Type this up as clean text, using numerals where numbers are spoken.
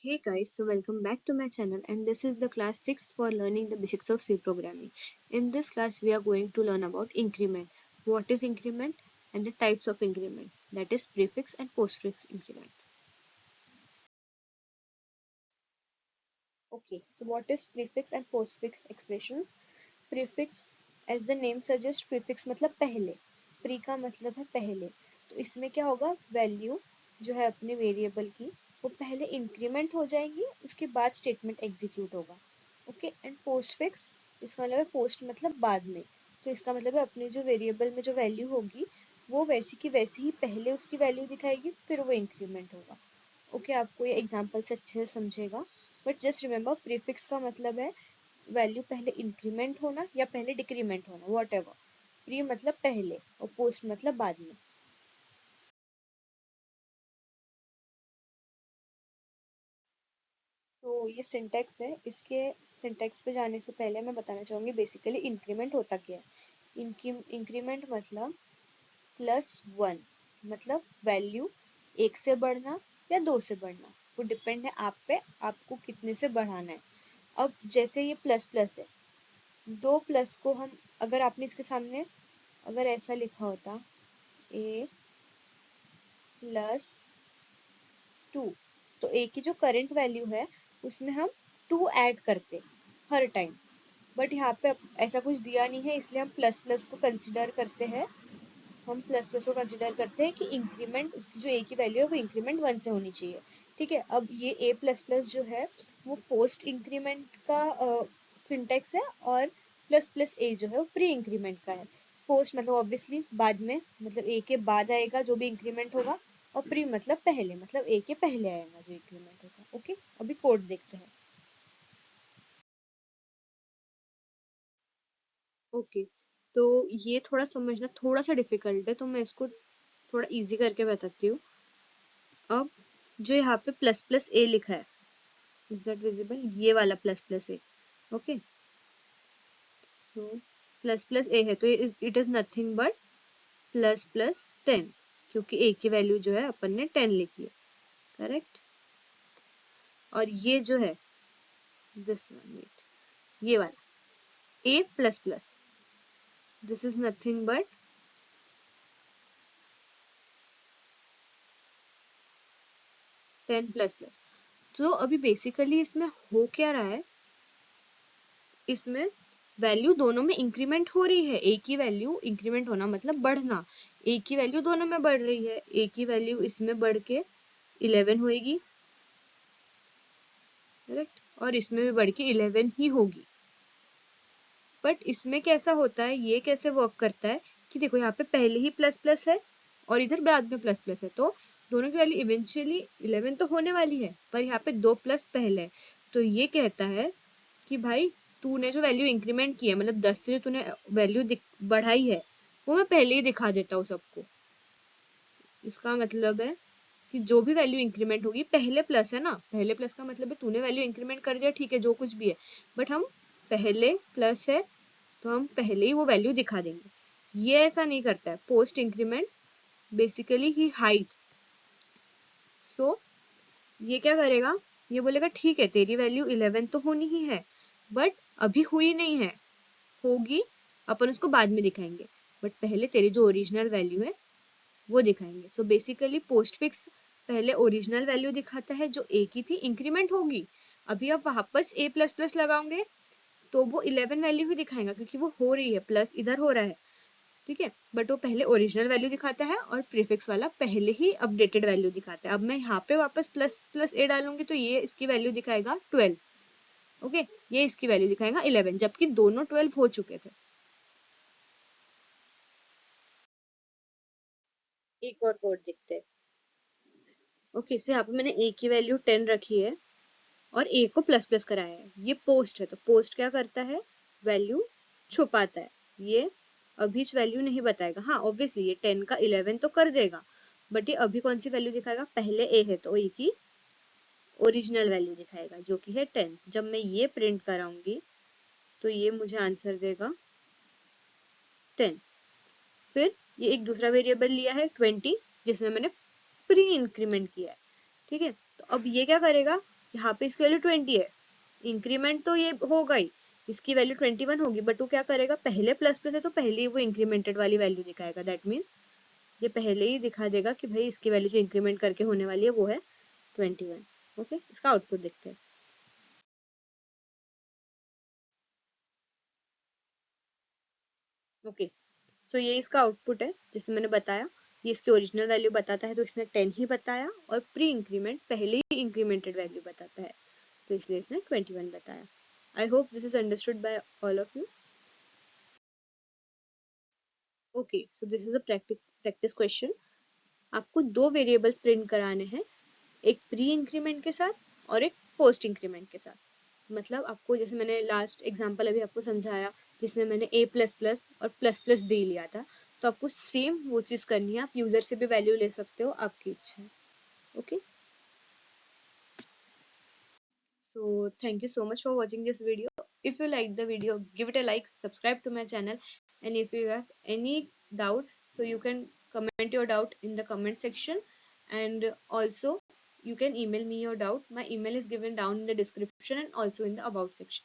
Hey guys, so welcome back to my channel, and this is the class 6 for learning the basics of C programming. In this class we are going to learn about increment, what is increment and the types of increment, that is prefix and postfix increment. Okay, so what is prefix and postfix expressions? Prefix, as the name suggests, prefix मतलब पहले, pre का मतलब है पहले, तो इसमें क्या होगा, वैल्यू जो है अपने वेरिएबल की वो पहले इंक्रीमेंट हो जाएंगी, उसके बाद स्टेटमेंट एग्जीक्यूट होगा. ओके, एंड पोस्ट फिक्स, इसका मतलब है पोस्ट मतलब बाद में, तो इसका मतलब है अपने जो वेरिएबल में जो वैल्यू होगी वो वैसी की वैसी ही पहले उसकी वैल्यू दिखाएगी, फिर वो इंक्रीमेंट होगा. ओके, आपको ये एग्जांपल से अच्छे से समझेगा, बट जस्ट रिमेंबर प्रीफिक्स का मतलब है वैल्यू पहले इंक्रीमेंट होना या पहले डिक्रीमेंट होना, वॉट एवर. प्री मतलब पहले और पोस्ट मतलब बाद में. तो ये सिंटेक्स है, इसके सिंटेक्स पे जाने से पहले मैं बताना चाहूंगी बेसिकली इंक्रीमेंट होता क्या है. इंक्रीमेंट मतलब +1, मतलब वैल्यू एक से बढ़ना या दो से बढ़ना, वो डिपेंड है आप पे, आपको कितने से बढ़ाना है. अब जैसे ये प्लस प्लस है, दो प्लस को हम, अगर आपने इसके सामने अगर ऐसा लिखा होता a +2, तो a की जो करंट वैल्यू है उसमें हम 2 ऐड करते हर टाइम, बट यहाँ पे ऐसा कुछ दिया नहीं है, इसलिए हम प्लस प्लस को कंसिडर करते हैं. हम प्लस प्लस को कंसिडर करते हैं कि इंक्रीमेंट उसकी जो ए की वैल्यू है वो इंक्रीमेंट 1 से होनी चाहिए. ठीक है, अब ये ए प्लस प्लस जो है वो पोस्ट इंक्रीमेंट का सिंटेक्स है, और प्लस प्लस ए जो है वो प्री इंक्रीमेंट का है. पोस्ट मतलब ऑब्वियसली बाद में, मतलब ए के बाद आएगा जो भी इंक्रीमेंट होगा, और प्री मतलब पहले, मतलब ए के पहले आएगा जो इंक्रीमेंट होगा. ओके, अभी कोड देखते हैं. ओके, तो ये थोड़ा समझना थोड़ा सा डिफिकल्ट है, तो मैं इसको थोड़ा इजी करके बताती हूँ. अब जो यहाँ पे प्लस प्लस ए लिखा है, इज दैट विजिबल, ये वाला प्लस प्लस ए. ओके, सो प्लस प्लस ए है तो it is nothing but plus plus 10, क्योंकि ए की वैल्यू जो है अपन ने 10 लिखी है. करेक्ट. और ये जो है दिस वन, वेट, ये वाला A plus plus, this is nothing but 10 plus plus. तो अभी बेसिकली इसमें हो क्या रहा है, इसमें वैल्यू दोनों में इंक्रीमेंट हो रही है. ए की वैल्यू इंक्रीमेंट होना मतलब बढ़ना, ए की वैल्यू दोनों में बढ़ रही है. ए की वैल्यू इसमें बढ़ के 11 होएगी, करेक्ट, और इसमें भी बढ़ के 11 ही होगी. बट इसमें कैसा होता है, ये कैसे वर्क करता है कि देखो यहाँ पे पहले ही प्लस प्लस है और इधर बाद में प्लस प्लस है, तो दोनों की वैल्यू इवेंचुअली 11 तो होने वाली है, पर यहाँ पे दो प्लस पहले है. तो ये कहता है कि भाई तूने जो वैल्यू इंक्रीमेंट की है, मतलब 10 से जो तूने वैल्यू बढ़ाई है, वो मैं पहले ही दिखा देता हूँ सबको. इसका मतलब है कि जो भी वैल्यू इंक्रीमेंट होगी, पहले प्लस है ना, पहले प्लस का मतलब है तूने वैल्यू इंक्रीमेंट कर दिया, ठीक है, जो कुछ भी है, बट हम पहले प्लस है तो हम पहले ही वो वैल्यू दिखा देंगे. ये ऐसा नहीं करता है. पोस्ट इंक्रीमेंट बेसिकली ही हाइड्स. सो ये क्या करेगा, ये बोलेगा ठीक है तेरी वैल्यू 11 तो होनी ही है, बट अभी हुई नहीं है, होगी, अपन उसको बाद में दिखाएंगे, बट पहले तेरी जो ओरिजिनल वैल्यू है वो दिखाएंगे. सो बेसिकली पोस्ट फिक्स पहले ओरिजिनल वैल्यू दिखाता है जो ए की थी, इंक्रीमेंट होगी, अभी आप वापस ए प्लस प्लस लगाओगे तो वो 11 वैल्यू ही दिखाएगा, क्योंकि वो हो रही है, प्लस इधर हो रहा है. ठीक है, बट वो पहले ओरिजिनल वैल्यू दिखाता है और प्रीफिक्स वाला पहले ही अपडेटेड वैल्यू दिखाता है. अब मैं यहाँ पे वापस प्लस प्लस ए डालूंगी तो ये इसकी वैल्यू दिखाएगा 12. ओके, ये इसकी वैल्यू दिखाएगा 11, जबकि दोनों 12 हो चुके थे. एक और कोड देखते हैं. ओके, सो यहाँ पे मैंने ए की वैल्यू 10 रखी है और ए को प्लस प्लस कराया है. ये पोस्ट है, तो पोस्ट क्या करता है, वैल्यू छुपाता है. ये अभी वैल्यू नहीं बताएगा. हाँ ऑब्वियसली ये 10 का 11 तो कर देगा, बट ये अभी कौन सी वैल्यू दिखाएगा, पहले ए है तो ए की ओरिजिनल वैल्यू दिखाएगा जो कि है 10. जब मैं ये प्रिंट कराऊंगी तो ये मुझे आंसर देगा 10. फिर ये एक दूसरा वेरिएबल लिया है 20, जिसमें मैंने प्री इंक्रीमेंट किया है. ठीक है, तो अब ये क्या करेगा, यहाँ पे इसकी वैल्यू 20 है, इंक्रीमेंट तो ये होगा ही, इसकी वैल्यू 21 होगी, बट वो क्या करेगा, पहले प्लस प्लस है तो पहले ही वो इंक्रीमेंटेड वाली वैल्यू दिखाएगा। दैट मीन्स ये पहले ही दिखा देगा कि भाई इसकी वैल्यू जो इंक्रीमेंट करके होने वाली है वो है 21। ओके, इसका आउटपुट देखते हैं। ओके, सो ये इसका आउटपुट है, जैसे मैंने बताया ये इसकी ओरिजिनल वैल्यू बताता है तो इसने 10 ही बताया, और प्री इंक्रीमेंट पहले ही इंक्रीमेंटेड वैल्यू बताता है तो इसलिए इसने 21 बताया। I hope this is understood by all of you. Okay, so this is a practice question. आपको दो वेरिएबल्स प्रिंट कराने हैं, एक प्री इंक्रीमेंट के साथ और एक पोस्ट इंक्रीमेंट के साथ। मतलब आपको, जैसे मैंने लास्ट एग्जांपल अभी आपको समझाया जिसमें मैंने a प्लस प्लस और प्लस प्लस b लिया था, तो आपको सेम वो चीज़ करनी है। आप यूजर से भी वैल्यू ले सकते हो, आपकी इच्छा है। Okay, so thank you so much for watching this video. If you like the video, give it a like, subscribe to my channel, and if you have any doubt, so you can comment your doubt in the comment section, and also you can email me your doubt. My email is given down in the description and also in the about section.